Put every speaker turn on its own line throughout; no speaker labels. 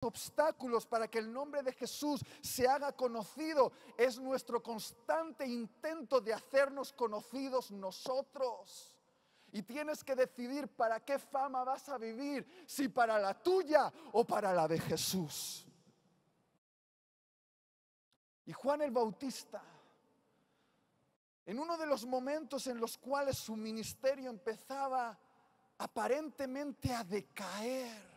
obstáculos para que el nombre de Jesús se haga conocido es nuestro constante intento de hacernos conocidos nosotros. Y tienes que decidir para qué fama vas a vivir, si para la tuya o para la de Jesús. Y Juan el Bautista, en uno de los momentos en los cuales su ministerio empezaba aparentemente a decaer,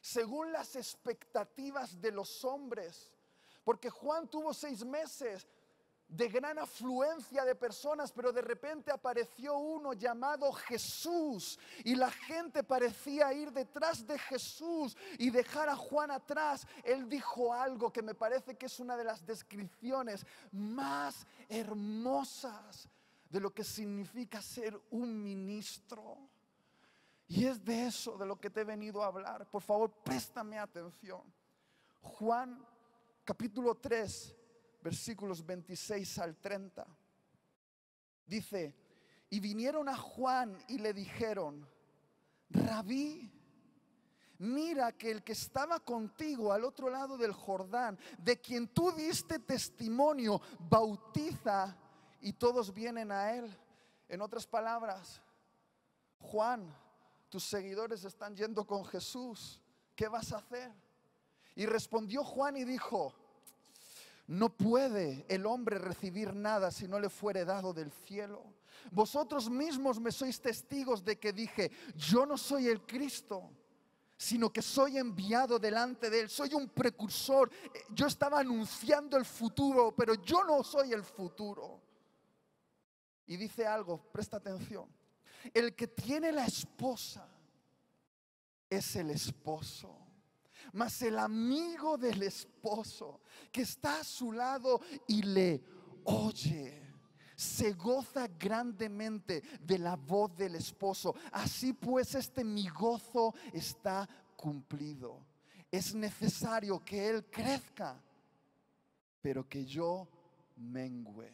según las expectativas de los hombres, porque Juan tuvo 6 meses de gran afluencia de personas, pero de repente apareció uno llamado Jesús, y la gente parecía ir detrás de Jesús y dejar a Juan atrás. Él dijo algo que me parece que es una de las descripciones más hermosas de lo que significa ser un ministro. Y es de eso de lo que te he venido a hablar. Por favor, préstame atención. Juan capítulo 3, versículos 26 al 30. Dice: y vinieron a Juan y le dijeron: Rabí, mira que el que estaba contigo al otro lado del Jordán, de quien tú diste testimonio, bautiza, y todos vienen a él. En otras palabras, Juan, tus seguidores están yendo con Jesús, ¿qué vas a hacer? Y respondió Juan y dijo: no puede el hombre recibir nada si no le fuere dado del cielo. Vosotros mismos me sois testigos de que dije: yo no soy el Cristo, sino que soy enviado delante de él. Soy un precursor. Yo estaba anunciando el futuro, pero yo no soy el futuro. Y dice algo, presta atención: el que tiene la esposa es el esposo, mas el amigo del esposo que está a su lado y le oye, se goza grandemente de la voz del esposo. Así pues, mi gozo está cumplido. Es necesario que él crezca, pero que yo mengüe.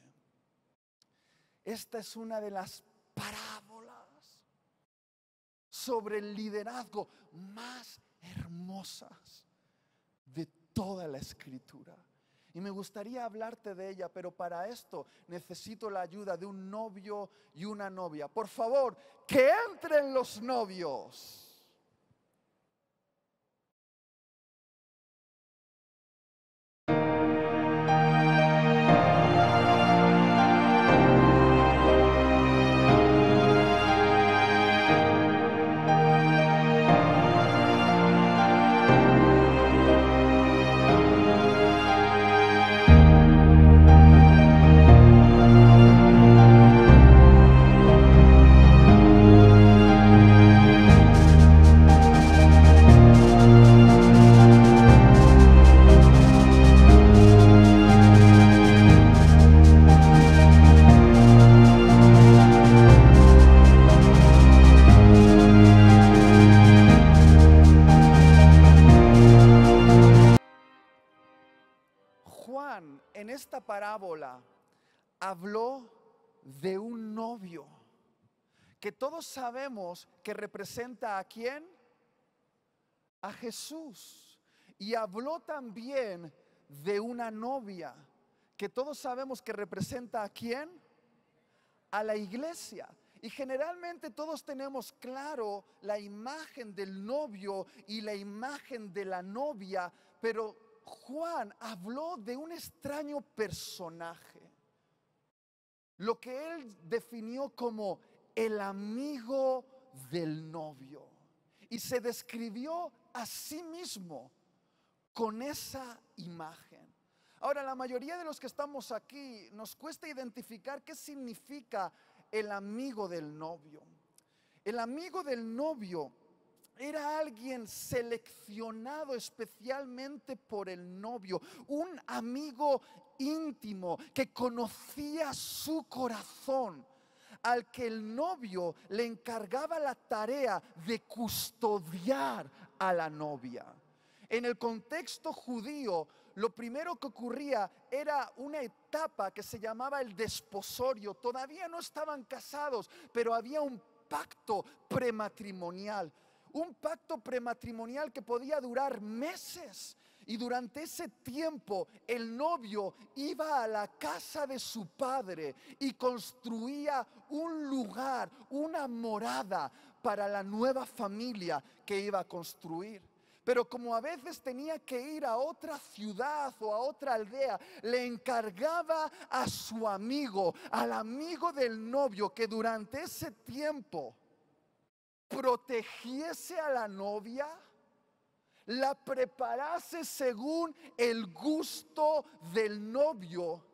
Esta es una de las parábolas sobre el liderazgo más hermosas de toda la Escritura. Y me gustaría hablarte de ella, pero para esto necesito la ayuda de un novio y una novia. Por favor, que entren los novios. Juan en esta parábola habló de un novio que todos sabemos que representa ¿a quién? A Jesús. Y habló también de una novia que todos sabemos que representa ¿a quién? A la iglesia. Y generalmente todos tenemos claro la imagen del novio y la imagen de la novia, pero Juan habló de un extraño personaje, lo que él definió como el amigo del novio, y se describió a sí mismo con esa imagen. Ahora, la mayoría de los que estamos aquí nos cuesta identificar qué significa el amigo del novio. El amigo del novio era alguien seleccionado especialmente por el novio, un amigo íntimo que conocía su corazón, al que el novio le encargaba la tarea de custodiar a la novia. En el contexto judío, lo primero que ocurría era una etapa que se llamaba el desposorio. Todavía no estaban casados, pero había un pacto prematrimonial. un pacto prematrimonial que podía durar meses. Y durante ese tiempo el novio iba a la casa de su padre y construía un lugar, una morada para la nueva familia que iba a construir. Pero como a veces tenía que ir a otra ciudad o a otra aldea, le encargaba a su amigo, al amigo del novio, que durante ese tiempo protegiese a la novia, la preparase según el gusto del novio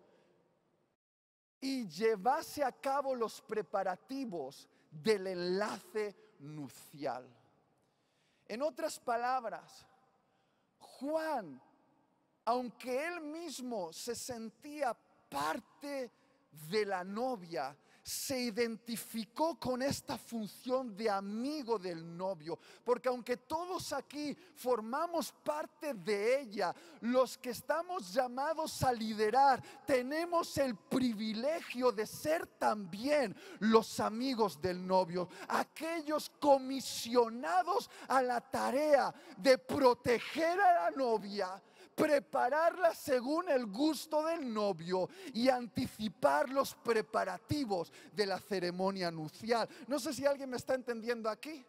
y llevase a cabo los preparativos del enlace nupcial. En otras palabras, Juan, aunque él mismo se sentía parte de la novia, se identificó con esta función de amigo del novio, porque aunque todos aquí formamos parte de ella, los que estamos llamados a liderar tenemos el privilegio de ser también los amigos del novio, aquellos comisionados a la tarea de proteger a la novia, prepararla según el gusto del novio y anticipar los preparativos de la ceremonia nupcial. No sé si alguien me está entendiendo aquí.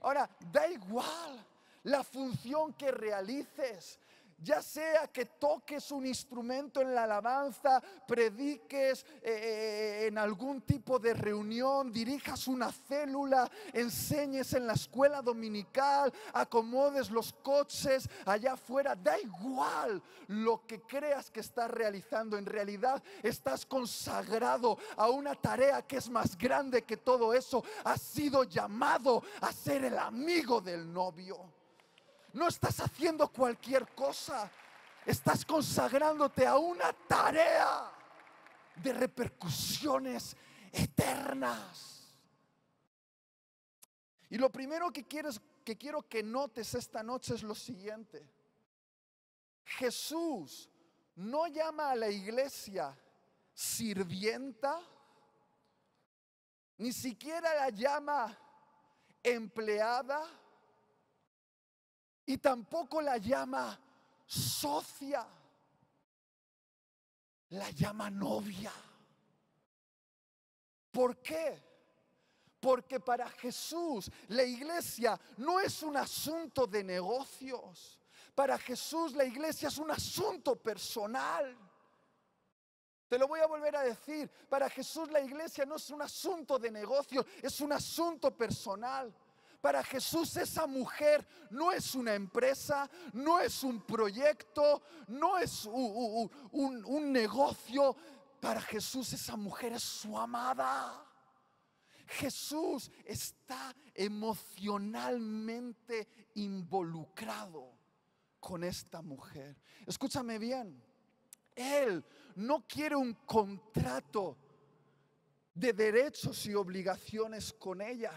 Ahora, da igual la función que realices, ya sea que toques un instrumento en la alabanza, prediques en algún tipo de reunión, dirijas una célula, enseñes en la escuela dominical, acomodes los coches allá afuera, da igual lo que creas que estás realizando. En realidad estás consagrado a una tarea que es más grande que todo eso. Has sido llamado a ser el amigo del novio. No estás haciendo cualquier cosa, estás consagrándote a una tarea de repercusiones eternas. Y lo primero que quiero que notes esta noche es lo siguiente: Jesús no llama a la iglesia sirvienta, ni siquiera la llama empleada, y tampoco la llama socia, la llama novia. ¿Por qué? Porque para Jesús la iglesia no es un asunto de negocios. Para Jesús la iglesia es un asunto personal. Te lo voy a volver a decir: para Jesús la iglesia no es un asunto de negocios, es un asunto personal. Para Jesús esa mujer no es una empresa, no es un proyecto, no es un negocio. Para Jesús esa mujer es su amada. Jesús está emocionalmente involucrado con esta mujer. Escúchame bien, Él no quiere un contrato de derechos y obligaciones con ella.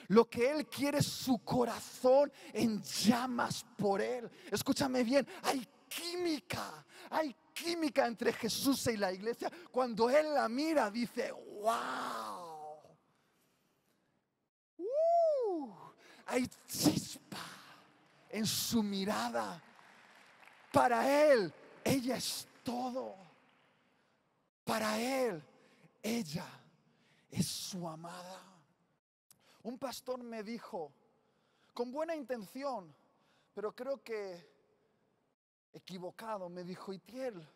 Lo que Él quiere es su corazón en llamas por Él. Escúchame bien, hay química entre Jesús y la iglesia. Cuando Él la mira, dice: wow, hay chispa en su mirada. Para Él, ella es todo. Para Él, ella es su amada. Un pastor me dijo, con buena intención, pero creo que equivocado, me dijo: Itiel,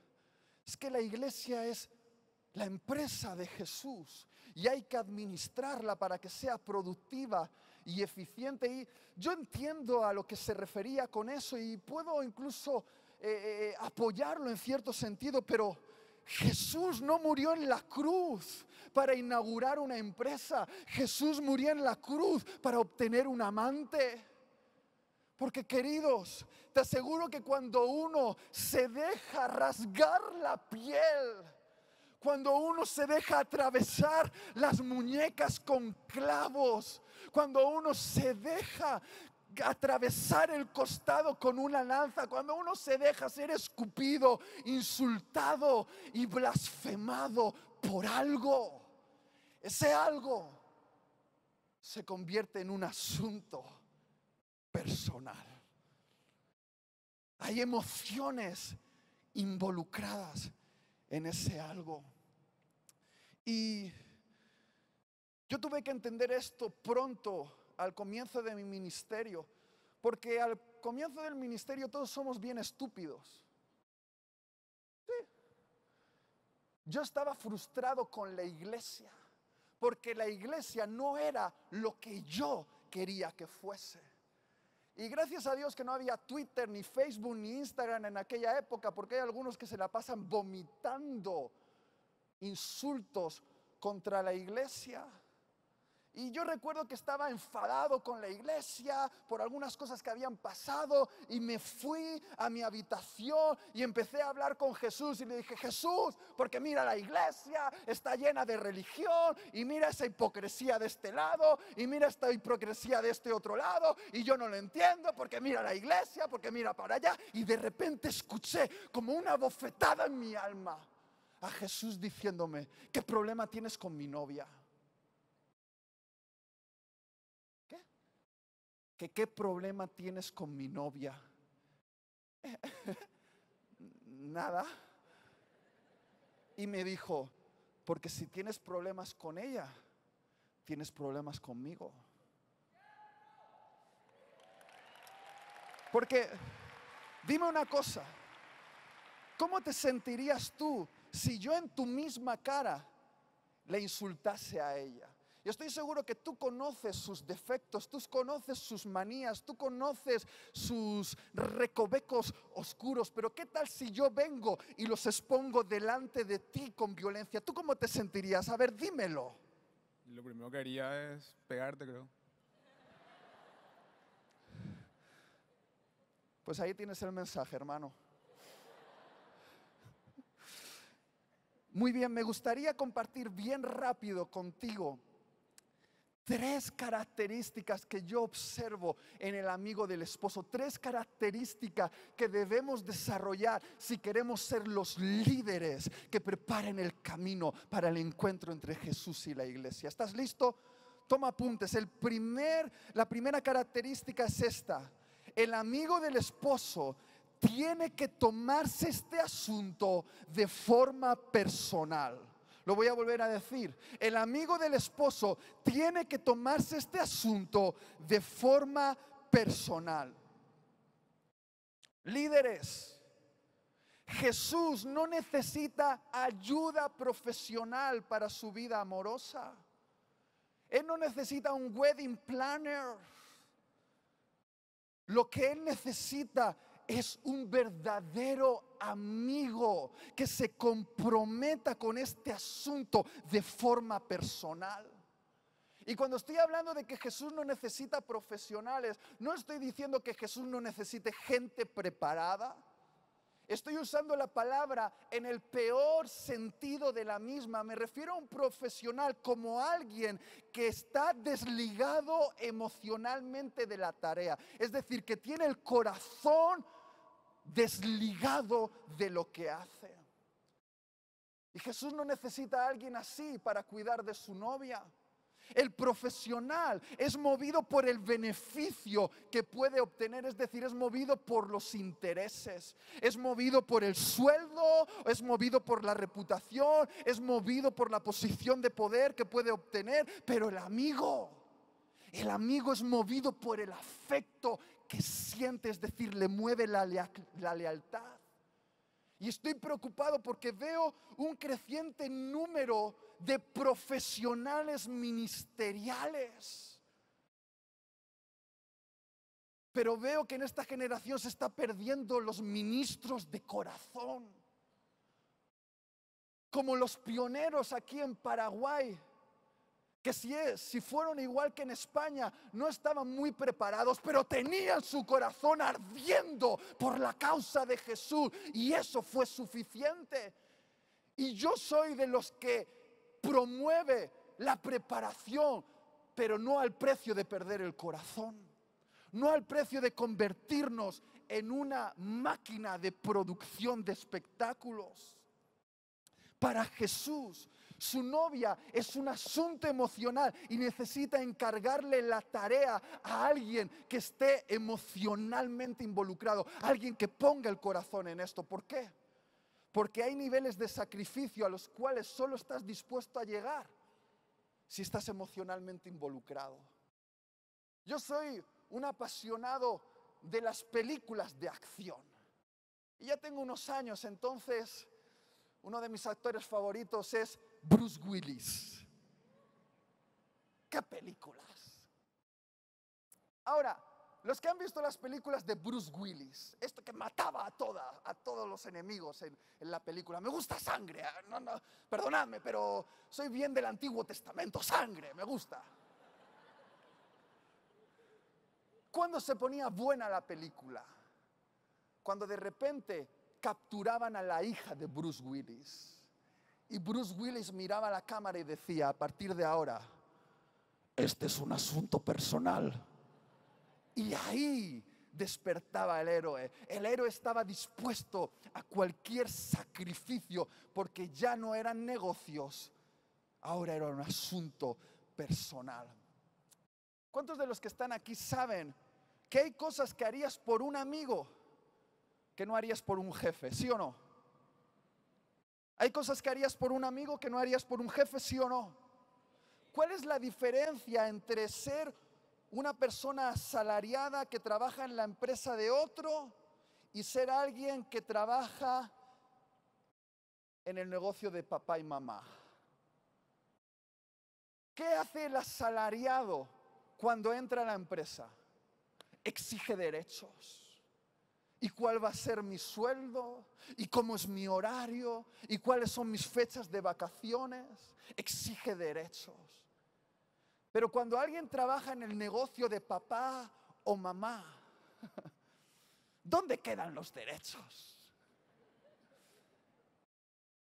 es que la iglesia es la empresa de Jesús y hay que administrarla para que sea productiva y eficiente. Y yo entiendo a lo que se refería con eso y puedo incluso apoyarlo en cierto sentido, pero Jesús no murió en la cruz para inaugurar una empresa. Jesús murió en la cruz para obtener un amante. Porque, queridos, te aseguro que cuando uno se deja rasgar la piel, cuando uno se deja atravesar las muñecas con clavos, cuando uno se deja atravesar el costado con una lanza, cuando uno se deja ser escupido, insultado y blasfemado por algo, ese algo se convierte en un asunto personal. Hay emociones involucradas en ese algo. Y yo tuve que entender esto pronto al comienzo de mi ministerio, porque al comienzo del ministerio todos somos bien estúpidos. Sí. Yo estaba frustrado con la iglesia, porque la iglesia no era lo que yo quería que fuese. Y gracias a Dios que no había Twitter, ni Facebook, ni Instagram en aquella época, porque hay algunos que se la pasan vomitando insultos contra la iglesia. Y yo recuerdo que estaba enfadado con la iglesia por algunas cosas que habían pasado, y me fui a mi habitación y empecé a hablar con Jesús y le dije: Jesús, porque mira, la iglesia está llena de religión, y mira esa hipocresía de este lado, y mira esta hipocresía de este otro lado, y yo no lo entiendo, porque mira la iglesia, porque mira para allá. Y de repente escuché como una bofetada en mi alma a Jesús diciéndome: ¿qué problema tienes con mi novia? ¿Qué problema tienes con mi novia? Nada. Y me dijo: porque si tienes problemas con ella, tienes problemas conmigo. Porque, dime una cosa, ¿cómo te sentirías tú si yo en tu misma cara le insultase a ella? Yo estoy seguro que tú conoces sus defectos, tú conoces sus manías, tú conoces sus recovecos oscuros, pero ¿qué tal si yo vengo y los expongo delante de ti con violencia? ¿Tú cómo te sentirías? A ver, dímelo.
Lo primero que haría es pegarte, creo.
Pues ahí tienes el mensaje, hermano. Muy bien, me gustaría compartir bien rápido contigo 3 características que yo observo en el amigo del esposo. 3 características que debemos desarrollar si queremos ser los líderes que preparen el camino para el encuentro entre Jesús y la iglesia. ¿Estás listo? Toma apuntes. La primera característica es esta: el amigo del esposo tiene que tomarse este asunto de forma personal. Lo voy a volver a decir: el amigo del esposo tiene que tomarse este asunto de forma personal. Líderes, Jesús no necesita ayuda profesional para su vida amorosa. Él no necesita un wedding planner. Lo que él necesita es un verdadero amigo que se comprometa con este asunto de forma personal. Y cuando estoy hablando de que Jesús no necesita profesionales, no estoy diciendo que Jesús no necesite gente preparada. Estoy usando la palabra en el peor sentido de la misma. Me refiero a un profesional como alguien que está desligado emocionalmente de la tarea. Es decir, que tiene el corazón desligado de lo que hace. Y Jesús no necesita a alguien así para cuidar de su novia. El profesional es movido por el beneficio que puede obtener, es decir, es movido por los intereses, es movido por el sueldo, es movido por la reputación, es movido por la posición de poder que puede obtener. Pero el amigo es movido por el afecto que siente, es decir, le mueve la lealtad. Y estoy preocupado porque veo un creciente número de profesionales ministeriales. Pero veo que en esta generación se está perdiendo los ministros de corazón. Como los pioneros aquí en Paraguay, que si fueron igual que en España, no estaban muy preparados, pero tenían su corazón ardiendo por la causa de Jesús, y eso fue suficiente. Y yo soy de los que promueve la preparación, pero no al precio de perder el corazón, no al precio de convertirnos en una máquina de producción de espectáculos. Para Jesús, Su novia es un asunto emocional y necesita encargarle la tarea a alguien que esté emocionalmente involucrado, alguien que ponga el corazón en esto. ¿Por qué? Porque hay niveles de sacrificio a los cuales solo estás dispuesto a llegar si estás emocionalmente involucrado. Yo soy un apasionado de las películas de acción. Y ya tengo unos años, entonces uno de mis actores favoritos es Bruce Willis. ¡Qué películas! Ahora, los que han visto las películas de Bruce Willis, esto que mataba a todos los enemigos en la película. Me gusta sangre, perdonadme, pero soy bien del Antiguo Testamento, sangre, me gusta. ¿Cuándo se ponía buena la película? Cuando de repente capturaban a la hija de Bruce Willis. Y Bruce Willis miraba a la cámara y decía, a partir de ahora, este es un asunto personal. Y ahí despertaba el héroe. El héroe estaba dispuesto a cualquier sacrificio porque ya no eran negocios, ahora era un asunto personal. ¿Cuántos de los que están aquí saben que hay cosas que harías por un amigo que no harías por un jefe? ¿Sí o no? ¿Hay cosas que harías por un amigo que no harías por un jefe? ¿Sí o no? ¿Cuál es la diferencia entre ser una persona asalariada que trabaja en la empresa de otro y ser alguien que trabaja en el negocio de papá y mamá? ¿Qué hace el asalariado cuando entra a la empresa? Exige derechos. ¿Y cuál va a ser mi sueldo? ¿Y cómo es mi horario? ¿Y cuáles son mis fechas de vacaciones? Exige derechos. Pero cuando alguien trabaja en el negocio de papá o mamá, ¿dónde quedan los derechos?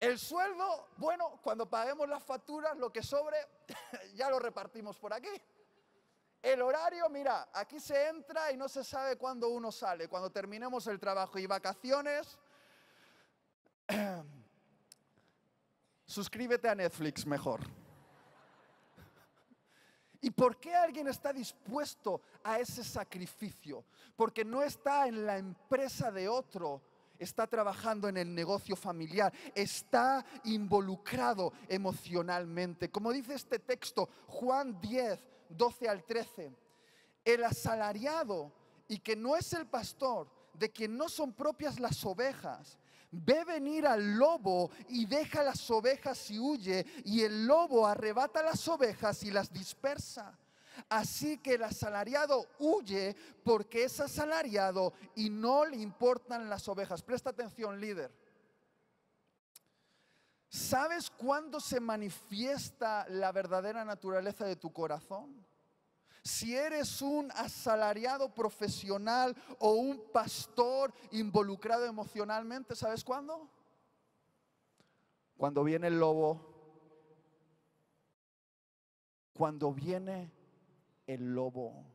El sueldo, bueno, cuando paguemos las facturas, lo que sobre, ya lo repartimos por aquí. El horario, mira, aquí se entra y no se sabe cuándo uno sale. Cuando terminemos el trabajo y vacaciones, suscríbete a Netflix mejor. ¿Y por qué alguien está dispuesto a ese sacrificio? Porque no está en la empresa de otro, está trabajando en el negocio familiar, está involucrado emocionalmente. Como dice este texto, Juan 10, 12 al 13, el asalariado y que no es el pastor, de quien no son propias las ovejas, ve venir al lobo y deja las ovejas y huye, y el lobo arrebata las ovejas y las dispersa. Así que el asalariado huye porque es asalariado y no le importan las ovejas. Presta atención, líder. ¿Sabes cuándo se manifiesta la verdadera naturaleza de tu corazón? Si eres un asalariado profesional o un pastor involucrado emocionalmente, ¿sabes cuándo? Cuando viene el lobo. Cuando viene el lobo.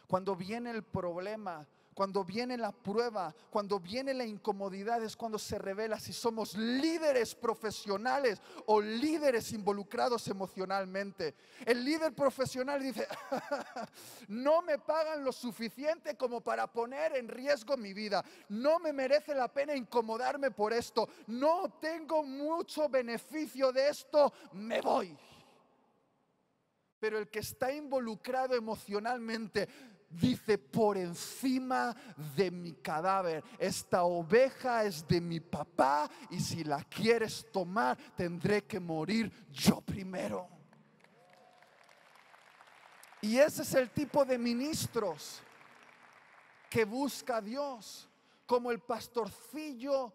Cuando viene el problema. Cuando viene la prueba, cuando viene la incomodidad, es cuando se revela si somos líderes profesionales o líderes involucrados emocionalmente. El líder profesional dice, no me pagan lo suficiente como para poner en riesgo mi vida. No me merece la pena incomodarme por esto. No obtengo mucho beneficio de esto, me voy. Pero el que está involucrado emocionalmente dice, por encima de mi cadáver, esta oveja es de mi papá y si la quieres tomar tendré que morir yo primero. Y ese es el tipo de ministros que busca Dios, como el pastorcillo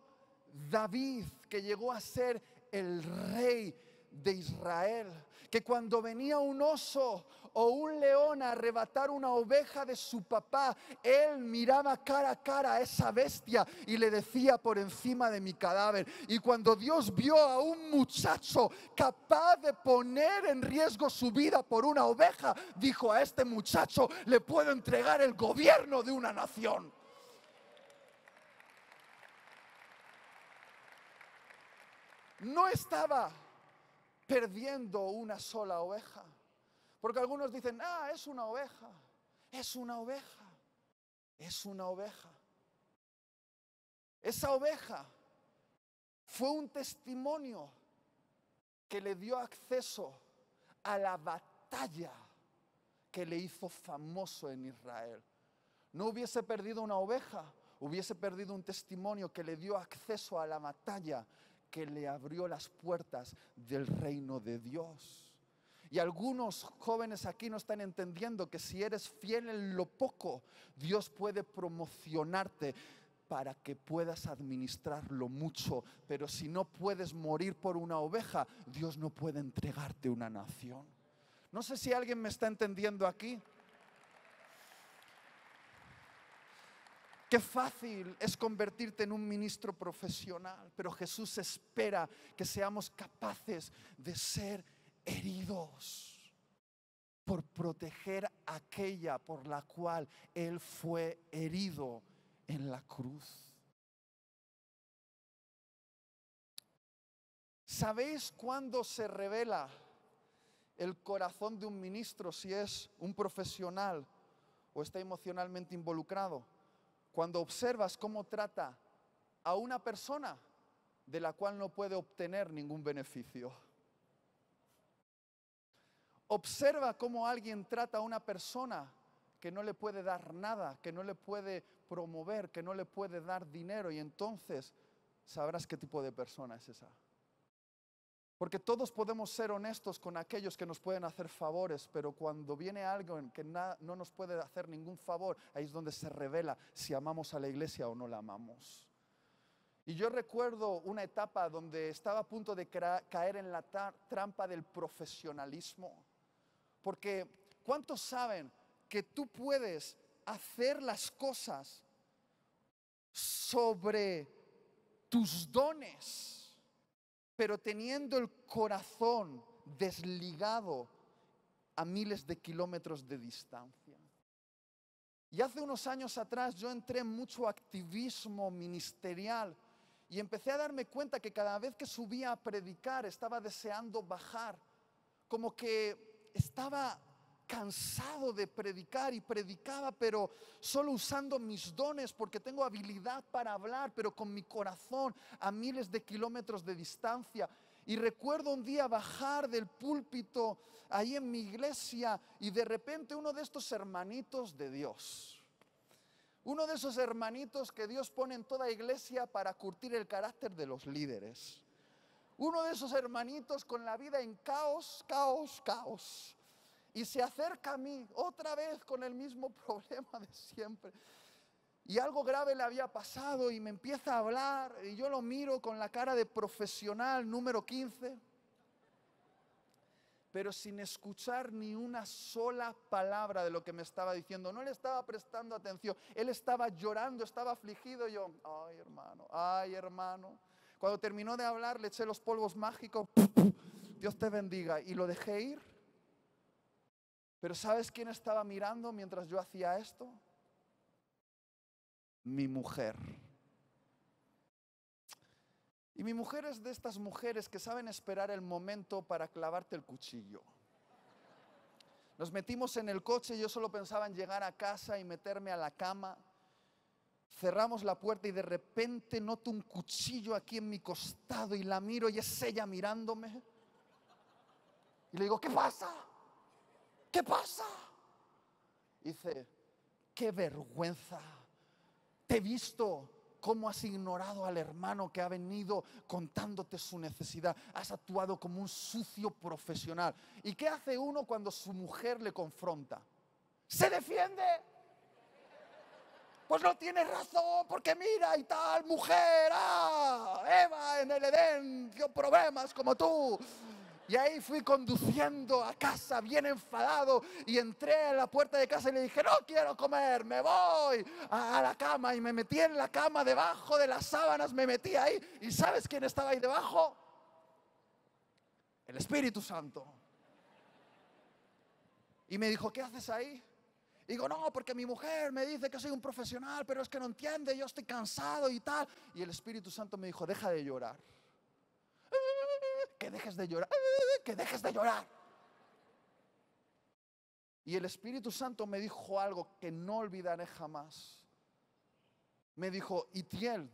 David, que llegó a ser el rey de Israel, que cuando venía un oso o un león a arrebatar una oveja de su papá, él miraba cara a cara a esa bestia y le decía, por encima de mi cadáver. Y cuando Dios vio a un muchacho capaz de poner en riesgo su vida por una oveja, dijo, a este muchacho le puedo entregar el gobierno de una nación. No estaba perdiendo una sola oveja. Porque algunos dicen, es una oveja, es una oveja, es una oveja. Esa oveja fue un testimonio que le dio acceso a la batalla que le hizo famoso en Israel. No hubiese perdido una oveja, hubiese perdido un testimonio que le dio acceso a la batalla que le abrió las puertas del reino de Dios. Y algunos jóvenes aquí no están entendiendo que si eres fiel en lo poco, Dios puede promocionarte para que puedas administrar lo mucho. Pero si no puedes morir por una oveja, Dios no puede entregarte una nación. No sé si alguien me está entendiendo aquí. Qué fácil es convertirte en un ministro profesional, pero Jesús espera que seamos capaces de ser heridos por proteger aquella por la cual Él fue herido en la cruz. ¿Sabéis cuándo se revela el corazón de un ministro, si es un profesional o está emocionalmente involucrado? Cuando observas cómo trata a una persona de la cual no puede obtener ningún beneficio. Observa cómo alguien trata a una persona que no le puede dar nada, que no le puede promover, que no le puede dar dinero, y entonces sabrás qué tipo de persona es esa. Porque todos podemos ser honestos con aquellos que nos pueden hacer favores, pero cuando viene alguien que no nos puede hacer ningún favor, ahí es donde se revela si amamos a la iglesia o no la amamos. Y yo recuerdo una etapa donde estaba a punto de caer en la trampa del profesionalismo. Porque ¿cuántos saben que tú puedes hacer las cosas sobre tus dones, pero teniendo el corazón desligado a miles de kilómetros de distancia? Y hace unos años atrás yo entré en mucho activismo ministerial y empecé a darme cuenta que cada vez que subía a predicar estaba deseando bajar, como que estaba cansado de predicar y predicaba, pero solo usando mis dones, porque tengo habilidad para hablar, pero con mi corazón a miles de kilómetros de distancia. Y recuerdo un día bajar del púlpito ahí en mi iglesia y de repente uno de estos hermanitos de Dios, uno de esos hermanitos que Dios pone en toda iglesia para curtir el carácter de los líderes, uno de esos hermanitos con la vida en caos, caos, caos. Y se acerca a mí otra vez con el mismo problema de siempre. Y algo grave le había pasado y me empieza a hablar y yo lo miro con la cara de profesional número 15. Pero sin escuchar ni una sola palabra de lo que me estaba diciendo. No le estaba prestando atención. Él estaba llorando, estaba afligido. Yo, ay hermano, ay hermano. Cuando terminó de hablar le eché los polvos mágicos. Dios te bendiga. Y lo dejé ir. Pero ¿sabes quién estaba mirando mientras yo hacía esto? Mi mujer. Y mi mujer es de estas mujeres que saben esperar el momento para clavarte el cuchillo. Nos metimos en el coche y yo solo pensaba en llegar a casa y meterme a la cama. Cerramos la puerta y de repente noto un cuchillo aquí en mi costado y la miro y es ella mirándome. Y le digo, ¿qué pasa? ¿Qué pasa? Y dice, qué vergüenza. Te he visto cómo has ignorado al hermano que ha venido contándote su necesidad. Has actuado como un sucio profesional. ¿Y qué hace uno cuando su mujer le confronta? ¿Se defiende? Pues no tienes razón, porque mira y tal, mujer, Eva en el Edén dio problemas como tú. Y ahí fui conduciendo a casa bien enfadado y entré a la puerta de casa y le dije, no quiero comer, me voy a la cama. Y me metí en la cama, debajo de las sábanas me metí ahí. ¿Y sabes quién estaba ahí debajo? El Espíritu Santo. Y me dijo, ¿qué haces ahí? Y digo, no, porque mi mujer me dice que soy un profesional, pero es que no entiende, yo estoy cansado y tal. Y el Espíritu Santo me dijo, deja de llorar. que dejes de llorar, que dejes de llorar. Y el Espíritu Santo me dijo algo que no olvidaré jamás. Me dijo: Itiel,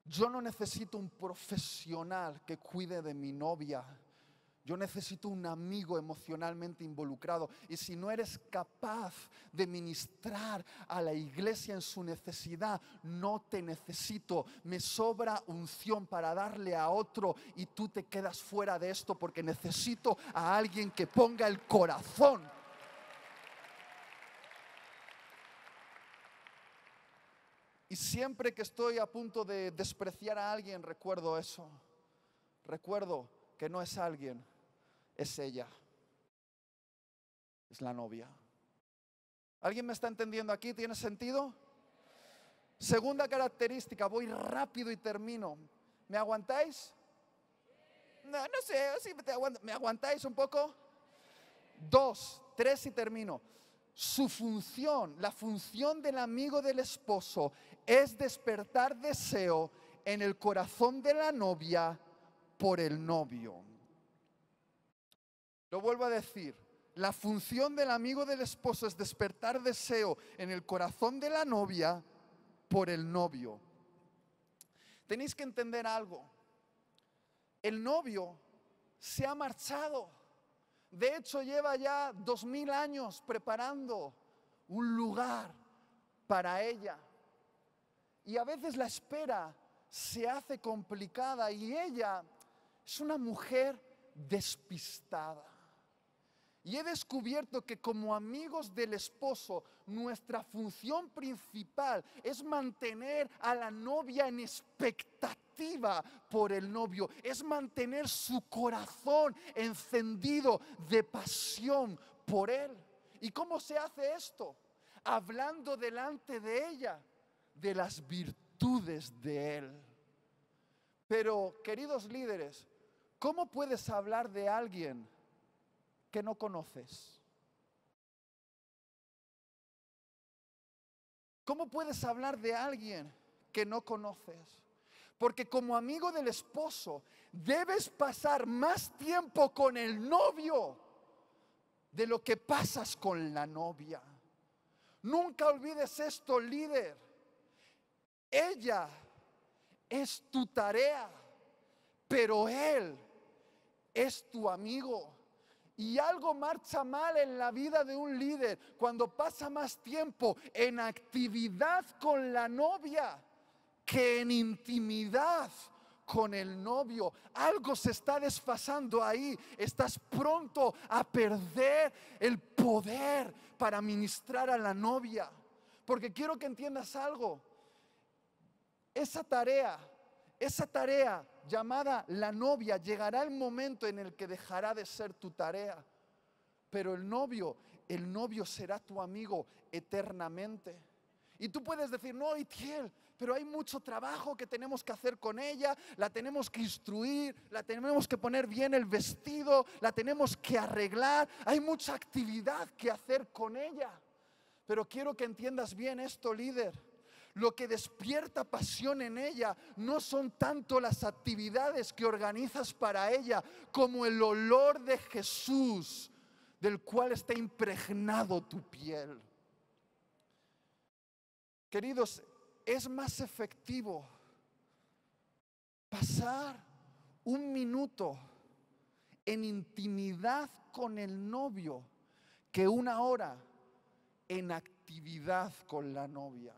yo no necesito un profesional que cuide de mi novia. Yo necesito un amigo emocionalmente involucrado. Y si no eres capaz de ministrar a la iglesia en su necesidad, no te necesito. Me sobra unción para darle a otro y tú te quedas fuera de esto, porque necesito a alguien que ponga el corazón. Y siempre que estoy a punto de despreciar a alguien, recuerdo eso. Recuerdo que no es alguien, es ella. Es la novia. ¿Alguien me está entendiendo aquí? ¿Tiene sentido? Segunda característica, voy rápido y termino. ¿Me aguantáis? No sé, si ¿me aguantáis un poco? 2, 3 y termino. Su función, la función del amigo del esposo, es despertar deseo en el corazón de la novia por el novio. Lo vuelvo a decir, la función del amigo del esposo es despertar deseo en el corazón de la novia por el novio. Tenéis que entender algo. El novio se ha marchado. De hecho, lleva ya 2000 años preparando un lugar para ella. Y a veces la espera se hace complicada y ella es una mujer despistada. Y he descubierto que como amigos del esposo, nuestra función principal es mantener a la novia en expectativa por el novio. Es mantener su corazón encendido de pasión por él. ¿Y cómo se hace esto? Hablando delante de ella de las virtudes de él. Pero, queridos líderes, ¿cómo puedes hablar de alguien que no conoces? ¿Cómo puedes hablar de alguien que no conoces? Porque como amigo del esposo debes pasar más tiempo con el novio de lo que pasas con la novia. Nunca olvides esto, líder. Ella es tu tarea, pero él es tu amigo. Y algo marcha mal en la vida de un líder cuando pasa más tiempo en actividad con la novia que en intimidad con el novio. Algo se está desfasando ahí. Estás pronto a perder el poder para ministrar a la novia. Porque quiero que entiendas algo. Esa tarea llamada la novia, llegará el momento en el que dejará de ser tu tarea. Pero el novio será tu amigo eternamente. Y tú puedes decir: no, Itiel, pero hay mucho trabajo que tenemos que hacer con ella, la tenemos que instruir, la tenemos que poner bien el vestido, la tenemos que arreglar, hay mucha actividad que hacer con ella. Pero quiero que entiendas bien esto, líder. Lo que despierta pasión en ella no son tanto las actividades que organizas para ella, como el olor de Jesús, del cual está impregnado tu piel. Queridos, es más efectivo pasar un minuto en intimidad con el novio que una hora en actividad con la novia.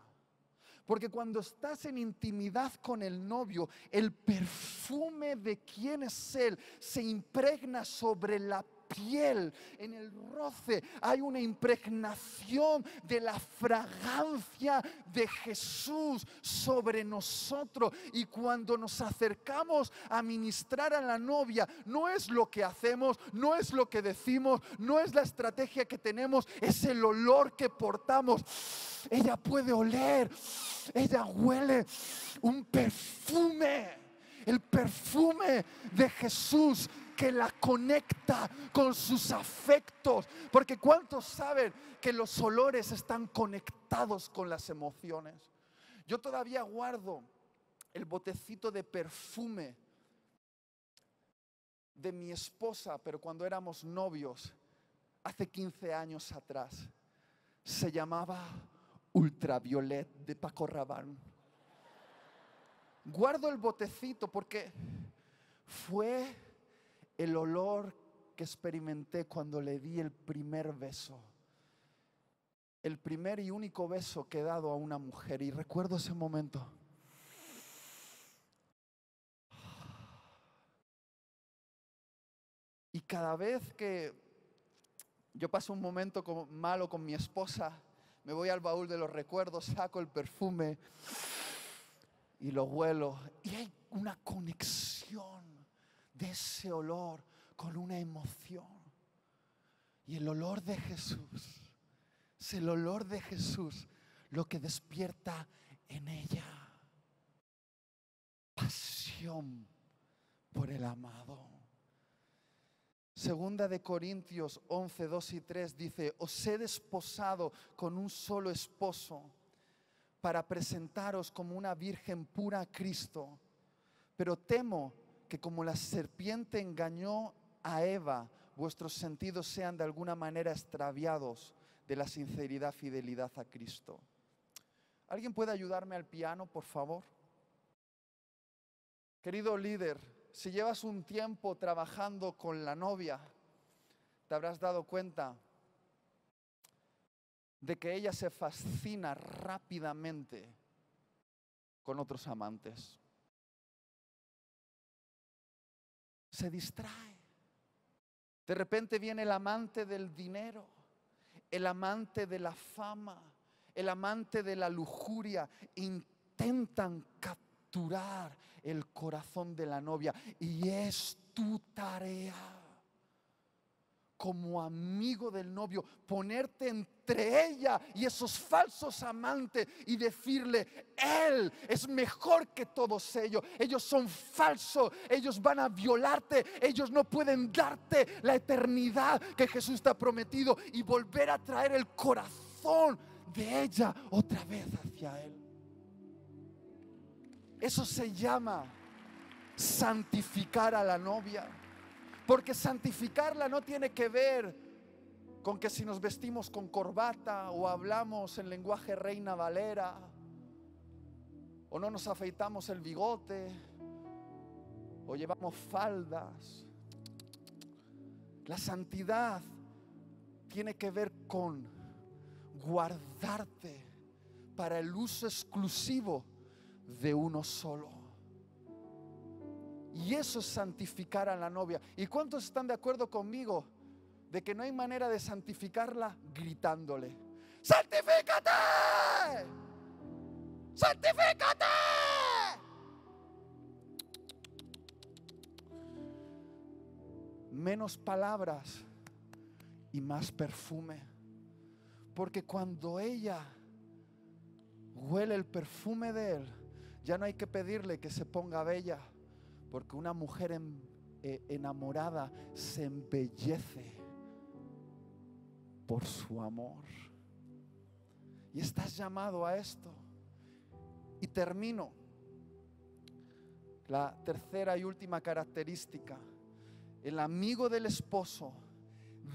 Porque cuando estás en intimidad con el novio, el perfume de quién es él se impregna sobre la piel. En el roce hay una impregnación de la fragancia de Jesús sobre nosotros. Y cuando nos acercamos a ministrar a la novia, no es lo que hacemos, no es lo que decimos, no es la estrategia que tenemos, es el olor que portamos. Ella puede oler, ella huele un perfume, el perfume de Jesús que la conecta con sus afectos. Porque ¿cuántos saben que los olores están conectados con las emociones? Yo todavía guardo el botecito de perfume de mi esposa, pero cuando éramos novios, hace 15 años atrás, se llamaba Ultraviolet de Paco Rabanne. Guardo el botecito porque fue el olor que experimenté cuando le di el primer beso. El primer y único beso que he dado a una mujer. Y recuerdo ese momento. Y cada vez que yo paso un momento malo con mi esposa, me voy al baúl de los recuerdos, saco el perfume y lo huelo. Y hay una conexión de ese olor con una emoción. Y el olor de Jesús, es el olor de Jesús lo que despierta en ella pasión por el amado. Segunda de Corintios 11, 2 y 3 dice: os he desposado con un solo esposo para presentaros como una virgen pura a Cristo. Pero temo que como la serpiente engañó a Eva, vuestros sentidos sean de alguna manera extraviados de la sinceridad, fidelidad a Cristo. ¿Alguien puede ayudarme al piano, por favor? Querido líder, si llevas un tiempo trabajando con la novia, te habrás dado cuenta de que ella se fascina rápidamente con otros amantes. Se distrae. De repente viene el amante del dinero, el amante de la fama, el amante de la lujuria. Intentan capturar el corazón de la novia, y es tu tarea como amigo del novio ponerte entre ella y esos falsos amantes y decirle: él es mejor que todos ellos son falsos, ellos van a violarte, ellos no pueden darte la eternidad que Jesús te ha prometido, y volver a traer el corazón de ella otra vez hacia él. Eso se llama santificar a la novia. Porque santificarla no tiene que ver con que si nos vestimos con corbata o hablamos en lenguaje Reina Valera o no nos afeitamos el bigote o llevamos faldas. La santidad tiene que ver con guardarte para el uso exclusivo de uno solo. Y eso es santificar a la novia. ¿Y cuántos están de acuerdo conmigo de que no hay manera de santificarla gritándole: ¡santifícate! ¡Santifícate! Menos palabras y más perfume. Porque cuando ella huele el perfume de él, ya no hay que pedirle que se ponga bella. Porque una mujer enamorada se embellece por su amor. Y estás llamado a esto. Y termino. La tercera y última característica: el amigo del esposo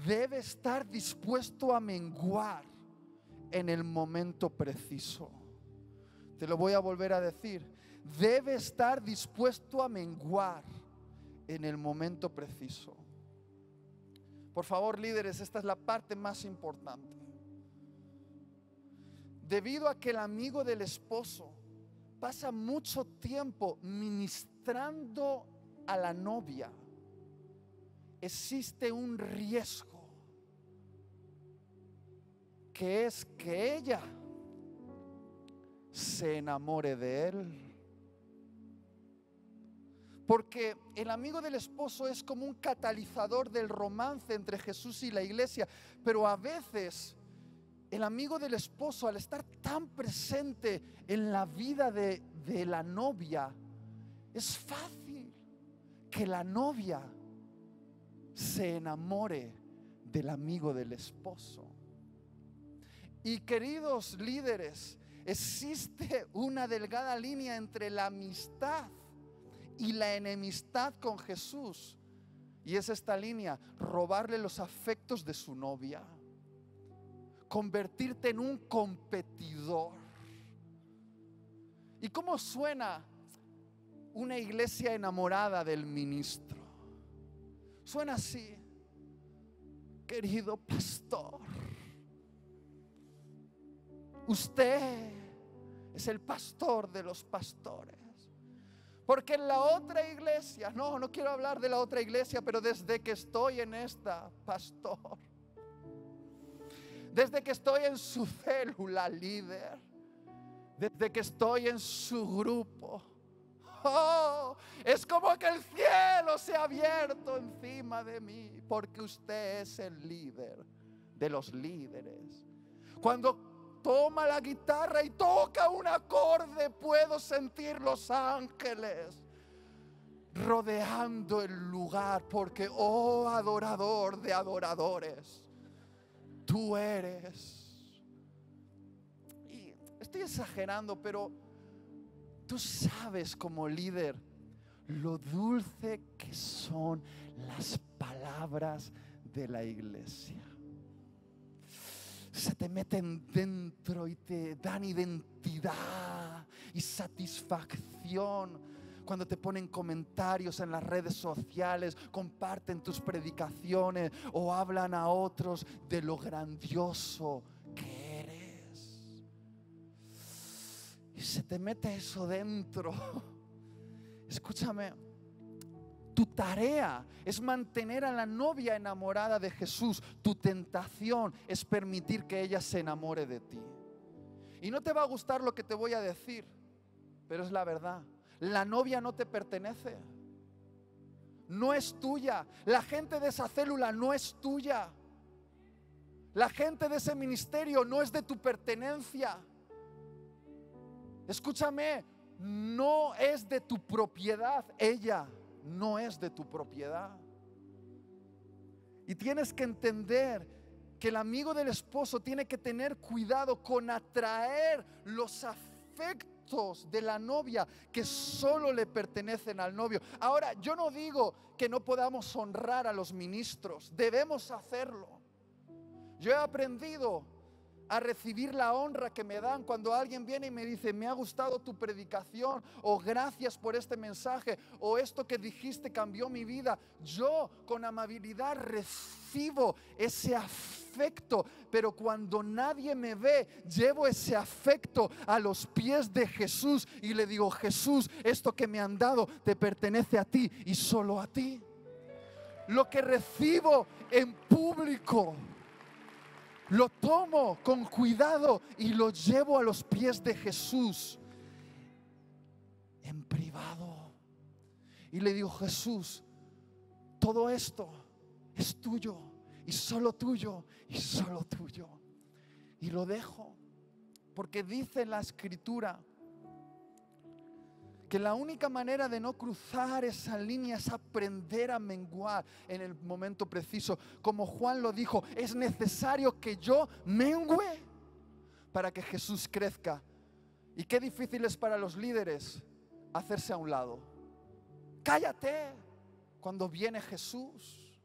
debe estar dispuesto a menguar en el momento preciso. Te lo voy a volver a decir. Debe estar dispuesto a menguar en el momento preciso. Por favor, líderes, esta es la parte más importante. Debido a que el amigo del esposo pasa mucho tiempo ministrando a la novia, existe un riesgo, que es que ella se enamore de él. Porque el amigo del esposo es como un catalizador del romance entre Jesús y la iglesia. Pero a veces el amigo del esposo, al estar tan presente en la vida de la novia, es fácil que la novia se enamore del amigo del esposo. Y queridos líderes, existe una delgada línea entre la amistad y la enemistad con Jesús. Y es esta línea: robarle los afectos de su novia, convertirte en un competidor. ¿Y cómo suena una iglesia enamorada del ministro? Suena así: querido pastor, usted es el pastor de los pastores. Porque en la otra iglesia, no quiero hablar de la otra iglesia, pero desde que estoy en esta, pastor, desde que estoy en su célula, líder, desde que estoy en su grupo, es como que el cielo se ha abierto encima de mí, porque usted es el líder de los líderes. Cuando toma la guitarra y toca un acorde, puedo sentir los ángeles rodeando el lugar, porque oh adorador de adoradores, tú eres. Y estoy exagerando, pero tú sabes como líder lo dulce que son las palabras de la iglesia. Se te meten dentro y te dan identidad y satisfacción. Cuando te ponen comentarios en las redes sociales, comparten tus predicaciones o hablan a otros de lo grandioso que eres. Y se te mete eso dentro. Escúchame. Tu tarea es mantener a la novia enamorada de Jesús. Tu tentación es permitir que ella se enamore de ti. Y no te va a gustar lo que te voy a decir, pero es la verdad. La novia no te pertenece. No es tuya. La gente de esa célula no es tuya. La gente de ese ministerio no es de tu pertenencia. Escúchame, no es de tu propiedad ella. No es de tu propiedad. Y tienes que entender que el amigo del esposo tiene que tener cuidado con atraer los afectos de la novia que solo le pertenecen al novio. Ahora, yo no digo que no podamos honrar a los ministros, debemos hacerlo. Yo he aprendido a recibir la honra que me dan cuando alguien viene y me dice: me ha gustado tu predicación, o gracias por este mensaje, o esto que dijiste cambió mi vida. Yo con amabilidad recibo ese afecto, pero cuando nadie me ve, llevo ese afecto a los pies de Jesús y le digo: Jesús, esto que me han dado te pertenece a ti y solo a ti. Lo que recibo en público lo tomo con cuidado y lo llevo a los pies de Jesús en privado. Y le digo: Jesús, todo esto es tuyo y solo tuyo y solo tuyo. Y lo dejo, porque dice la Escritura que la única manera de no cruzar esa línea es aprender a menguar en el momento preciso. Como Juan lo dijo, es necesario que yo mengüe para que Jesús crezca. Y qué difícil es para los líderes hacerse a un lado. Cállate cuando viene Jesús.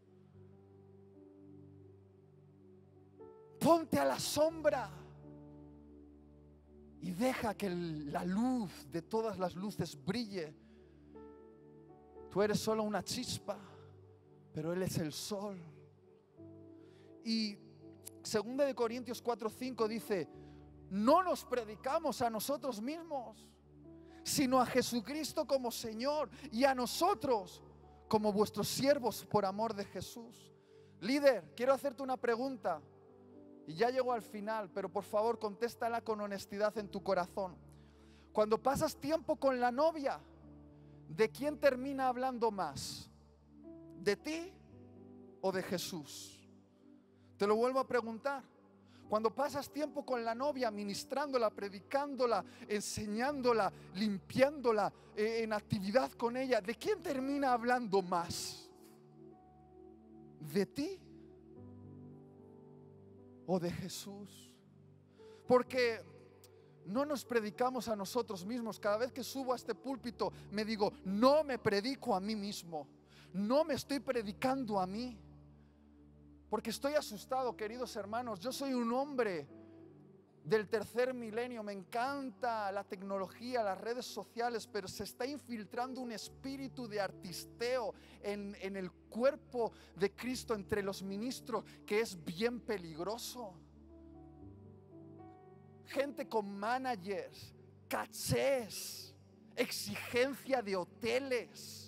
Ponte a la sombra y deja que la luz de todas las luces brille. Tú eres solo una chispa, pero Él es el sol. Y 2 Corintios 4:5 dice: no nos predicamos a nosotros mismos, sino a Jesucristo como Señor, y a nosotros como vuestros siervos por amor de Jesús. Líder, quiero hacerte una pregunta. Y ya llego al final, pero por favor contéstala con honestidad en tu corazón. Cuando pasas tiempo con la novia, ¿de quién termina hablando más? ¿De ti o de Jesús? Te lo vuelvo a preguntar. Cuando pasas tiempo con la novia, ministrándola, predicándola, enseñándola, limpiándola, en actividad con ella, ¿de quién termina hablando más? ¿De ti o de Jesús? Porque no nos predicamos a nosotros mismos. Cada vez que subo a este púlpito me digo: no me predico a mí mismo, No me estoy predicando a mí, porque estoy asustado, queridos hermanos. Yo soy un hombre del tercer milenio, me encanta la tecnología, las redes sociales, pero se está infiltrando un espíritu de artisteo en el cuerpo de Cristo, entre los ministros, que es bien peligroso. Gente con managers, cachés, exigencia de hoteles.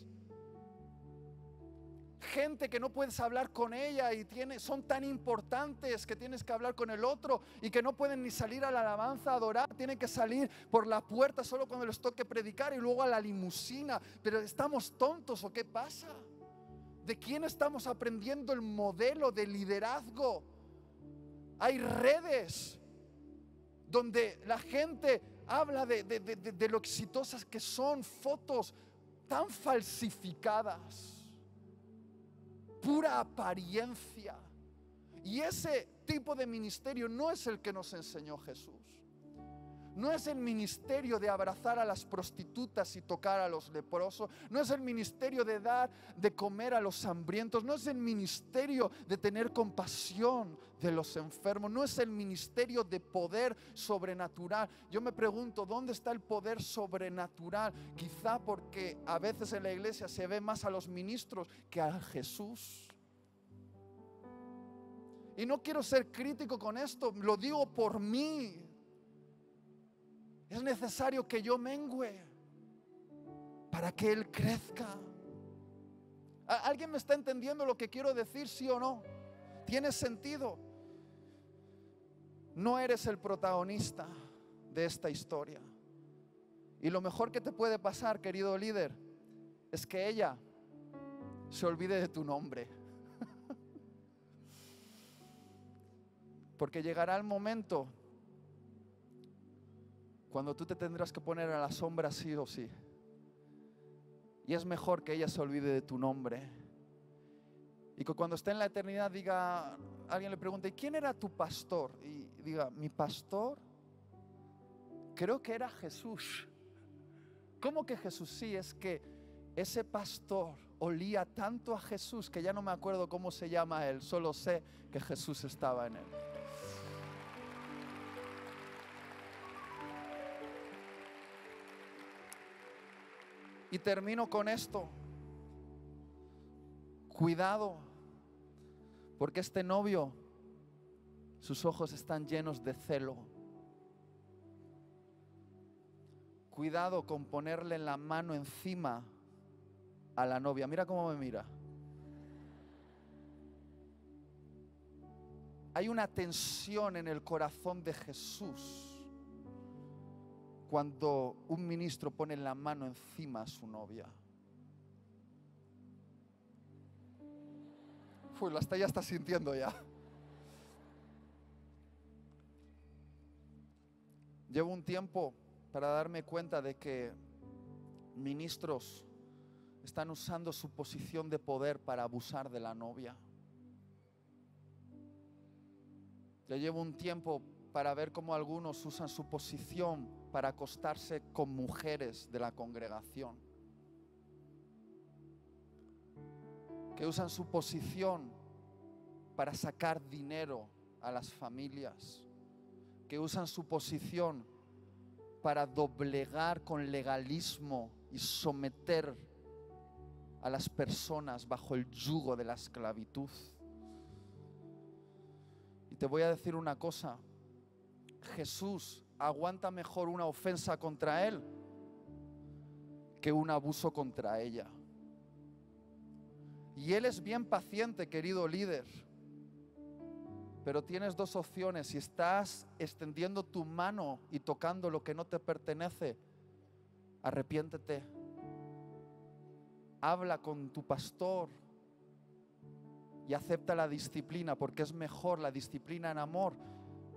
Gente que no puedes hablar con ella y son tan importantes que tienes que hablar con el otro, y que no pueden ni salir a la alabanza a adorar, tienen que salir por la puerta solo cuando les toque predicar, y luego a la limusina. Pero ¿estamos tontos o qué pasa? ¿De quién estamos aprendiendo el modelo de liderazgo? Hay redes donde la gente habla de lo exitosas que son, fotos tan falsificadas, pura apariencia. Y ese tipo de ministerio no es el que nos enseñó Jesús. No es el ministerio de abrazar a las prostitutas y tocar a los leprosos. No es el ministerio de dar de comer a los hambrientos. No es el ministerio de tener compasión de los enfermos. No es el ministerio de poder sobrenatural. Yo me pregunto, ¿dónde está el poder sobrenatural? Quizá porque a veces en la iglesia se ve más a los ministros que a Jesús. Y no quiero ser crítico con esto, lo digo por mí. Es necesario que yo mengüe para que Él crezca. ¿Alguien me está entendiendo lo que quiero decir, sí o no? ¿Tiene sentido? No eres el protagonista de esta historia. Y lo mejor que te puede pasar, querido líder, es que ella se olvide de tu nombre. Porque llegará el momento cuando tú te tendrás que poner a la sombra sí o sí. Y es mejor que ella se olvide de tu nombre. Y que cuando esté en la eternidad diga, alguien le pregunte, ¿y quién era tu pastor? Y diga, mi pastor, creo que era Jesús. ¿Cómo que Jesús? Sí, es que ese pastor olía tanto a Jesús que ya no me acuerdo cómo se llama él, solo sé que Jesús estaba en él. Y termino con esto. Cuidado, porque este novio, sus ojos están llenos de celo. Cuidado con ponerle la mano encima a la novia. Mira cómo me mira. Hay una tensión en el corazón de Jesús cuando un ministro pone la mano encima a su novia. Ya está sintiendo ya. Llevo un tiempo para darme cuenta de que ministros están usando su posición de poder para abusar de la novia. Ya llevo un tiempo para ver cómo algunos usan su posición para acostarse con mujeres de la congregación, que usan su posición para sacar dinero a las familias, que usan su posición para doblegar con legalismo y someter a las personas bajo el yugo de la esclavitud. Y te voy a decir una cosa, Jesús aguanta mejor una ofensa contra Él que un abuso contra ella. Y Él es bien paciente, querido líder. Pero tienes dos opciones. Si estás extendiendo tu mano y tocando lo que no te pertenece, arrepiéntete. Habla con tu pastor y acepta la disciplina, porque es mejor la disciplina en amor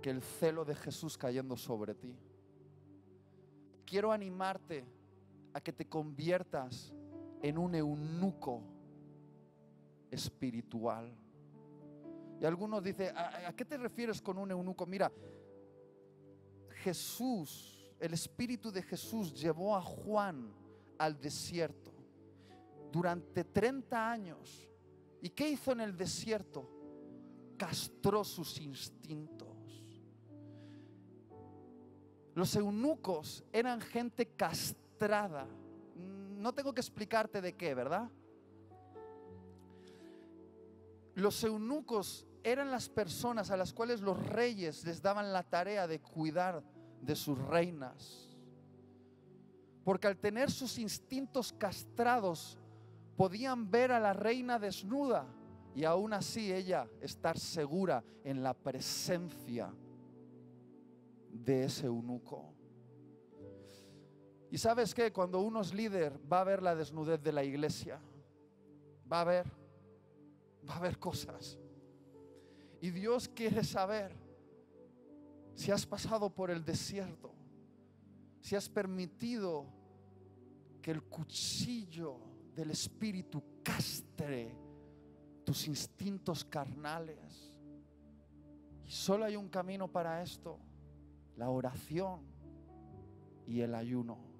que el celo de Jesús cayendo sobre ti. Quiero animarte a que te conviertas en un eunuco espiritual. Y algunos dicen, ¿a qué te refieres con un eunuco? Mira, Jesús, el Espíritu de Jesús llevó a Juan al desierto. durante 30 años. ¿Y qué hizo en el desierto? Castró sus instintos. Los eunucos eran gente castrada. No tengo que explicarte de qué, ¿verdad? Los eunucos eran las personas a las cuales los reyes les daban la tarea de cuidar de sus reinas. Porque al tener sus instintos castrados, podían ver a la reina desnuda y aún así ella estar segura en la presencia de ese eunuco. Y sabes qué, cuando uno es líder va a ver la desnudez de la iglesia, va a ver cosas. Y Dios quiere saber si has pasado por el desierto, si has permitido que el cuchillo del Espíritu castre tus instintos carnales. Y solo hay un camino para esto: la oración y el ayuno.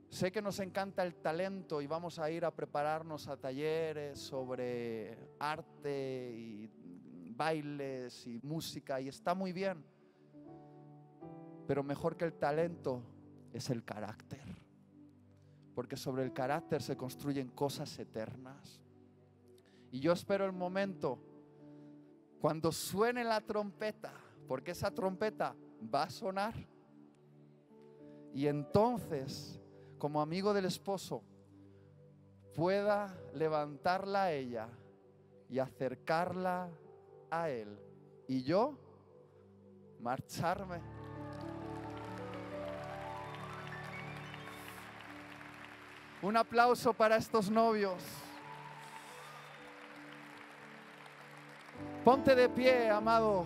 Sé que nos encanta el talento y vamos a ir a prepararnos a talleres sobre arte y bailes y música, y está muy bien, pero mejor que el talento es el carácter, porque sobre el carácter se construyen cosas eternas. Y yo espero el momento cuando suene la trompeta, porque esa trompeta va a sonar, y entonces, como amigo del esposo, pueda levantarla a ella y acercarla a él, y yo marcharme. Un aplauso para estos novios. Ponte de pie, amado.